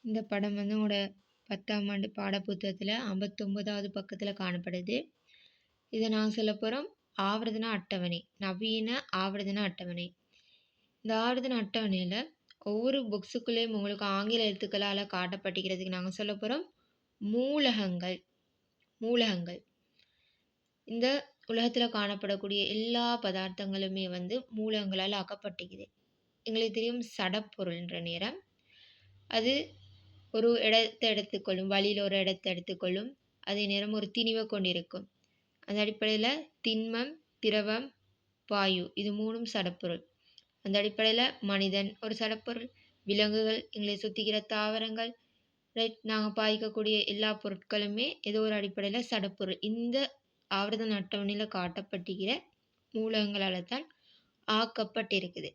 இந்த படம் வந்து உங்களோட 10ஆம் ஆண்டு பாடப்புத்தகத்தில் 59வது பக்கத்தில் காணப்படுது. இதை நான் சொல்ல போகிறோம் ஆவர்த்தன அட்டவணை, நவீன ஆவர்த்தன அட்டவணை. இந்த ஆவர்த்தன அட்டவணையில் ஒவ்வொரு புக்ஸுக்குள்ளேயும் உங்களுக்கு ஆங்கில எழுத்துக்களால் காட்டப்பட்டிருக்கிறதுக்கு நாங்கள் சொல்ல போகிறோம் மூலகங்கள். மூலகங்கள் இந்த உலகத்தில் காணப்படக்கூடிய எல்லா பதார்த்தங்களுமே வந்து மூலகங்களால் ஆக்கப்பட்டிருக்குது. எங்களுக்கு தெரியும் சடப்பொருள்ன்ற நேரம் அது ஒரு இடத்தை எடுத்துக்கொள்ளும், வழியில் ஒரு இடத்தை எடுத்துக்கொள்ளும், அதே நேரம் ஒரு திணிவை கொண்டிருக்கும். அந்த அடிப்படையில் திண்மம், திரவம், வாயு இது மூணும் சடப்பொருள். அந்த அடிப்படையில் மனிதன் ஒரு சடப்பொருள், விலங்குகள், எங்களை சுற்றிக்கிற தாவரங்கள், ரைட், நாங்கள் பாய்க்கக்கூடிய எல்லா பொருட்களுமே ஏதோ ஒரு அடிப்படையில் சடப்பொருள். இந்த ஆவர்த்தன அட்டவணையில் காட்டப்பட்டிருக்கிற மூலகங்களால் தான் ஆக்கப்பட்டிருக்குது.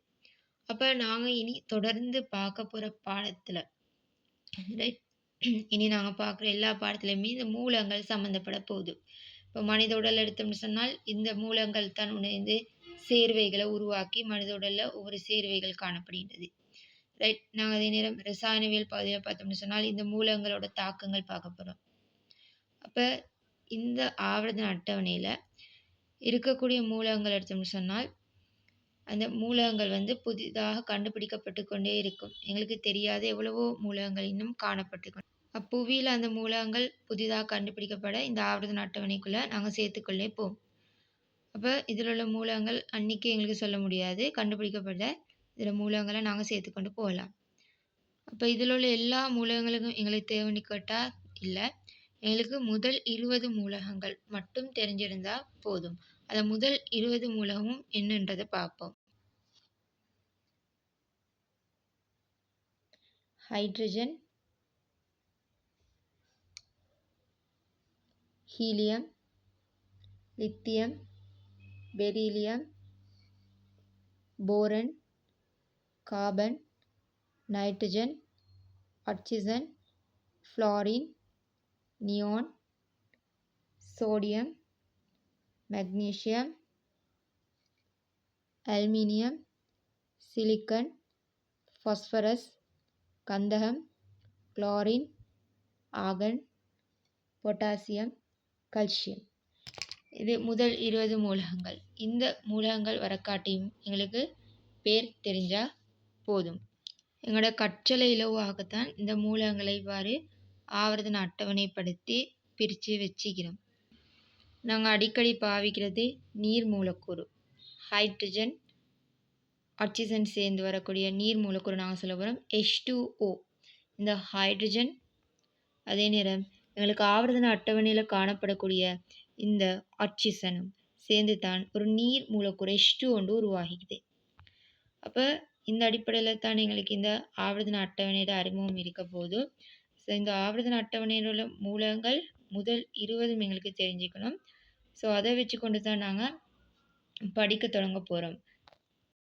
அப்போ நாங்கள் இனி தொடர்ந்து பார்க்க போகிற பாடத்தில் ரைட், இனி நாங்கள் பார்க்குற எல்லா பாடத்துலையுமே இந்த மூலங்கள் சம்மந்தப்பட போகுது. இப்போ மனித உடல் எடுத்தோம்னு சொன்னால் இந்த மூலங்கள் தான் உணர்ந்து சேர்வைகளை உருவாக்கி மனித உடலில் ஒவ்வொரு சேர்வைகள் காணப்படுகின்றது. ரைட், நாங்கள் அதே நேரம் ரசாயனவியல் பகுதியில் பார்த்தோம்னு சொன்னால் இந்த மூலங்களோட தாக்கங்கள் பார்க்க போகிறோம். அப்போ இந்த ஆவர்த்தன அட்டவணையில் இருக்கக்கூடிய மூலங்கள் எடுத்தோம்னு சொன்னால் அந்த மூலகங்கள் வந்து புதிதாக கண்டுபிடிக்கப்பட்டு கொண்டே இருக்கும். எங்களுக்கு தெரியாத எவ்வளவோ மூலகங்கள் இன்னும் காணப்பட்டு அப்புவியில் அந்த மூலகங்கள் புதிதாக கண்டுபிடிக்கப்பட இந்த ஆவர்த்தன அட்டவணைக்குள்ளே நாங்கள் சேர்த்துக்கொள்ளே போவோம். அப்போ இதில் உள்ள மூலகங்கள் அன்றைக்கி எங்களுக்கு சொல்ல முடியாது, கண்டுபிடிக்கப்பட்ட இதில் மூலகங்களை நாங்கள் சேர்த்துக்கொண்டு போகலாம். அப்போ இதில் உள்ள எல்லா மூலகங்களுக்கும் எங்களுக்கு தேவைன்னு கேட்டால் இல்லை, எங்களுக்கு முதல் 20 மூலகங்கள் மட்டும் தெரிஞ்சிருந்தால் போதும். அந்த முதல் 20 மூலகமும் என்னன்றதை பார்ப்போம். Hydrogen, helium, lithium, beryllium, boron, carbon, nitrogen, oxygen, fluorine, neon, sodium, magnesium, aluminium, silicon, phosphorus, கந்தகம், குளோரின், ஆர்கன், பொட்டாசியம், கல்சியம். இது முதல் 20 மூலகங்கள். இந்த மூலகங்கள் வரக்காட்டியும் எங்களுக்கு பேர் தெரிஞ்சால் போதும். எங்களோட கற்றலை இலவாகத்தான் இந்த மூலகங்களை இவ்வாறு ஆவர்த்தன அட்டவணைப்படுத்தி பிரித்து வச்சுக்கிறோம். நாங்கள் அடிக்கடி பாவிக்கிறது நீர் மூலக்கூறு. ஹைட்ரஜன், ஆக்சிஜன் சேர்ந்து வரக்கூடிய நீர் மூலக்கூறு நாங்கள் சொல்ல போகிறோம் H2O. இந்த ஹைட்ரஜன் அதே நேரம் எங்களுக்கு ஆவர்த்தன அட்டவணையில் காணப்படக்கூடிய இந்த ஆக்சிஜனும் சேர்ந்து தான் ஒரு நீர் மூலக்கூறு H2O உருவாகிக்குது. அப்போ இந்த அடிப்படையில் தான் எங்களுக்கு இந்த ஆவர்த்தன அட்டவணையோட அறிமுகம் இருக்க போது. ஸோ இந்த ஆவர்த்தன அட்டவணையில் உள்ள மூலகங்கள் முதல் 20 எங்களுக்கு தெரிஞ்சுக்கணும். ஸோ அதை வச்சு கொண்டு தான் நாங்கள் படிக்க தொடங்க போகிறோம்.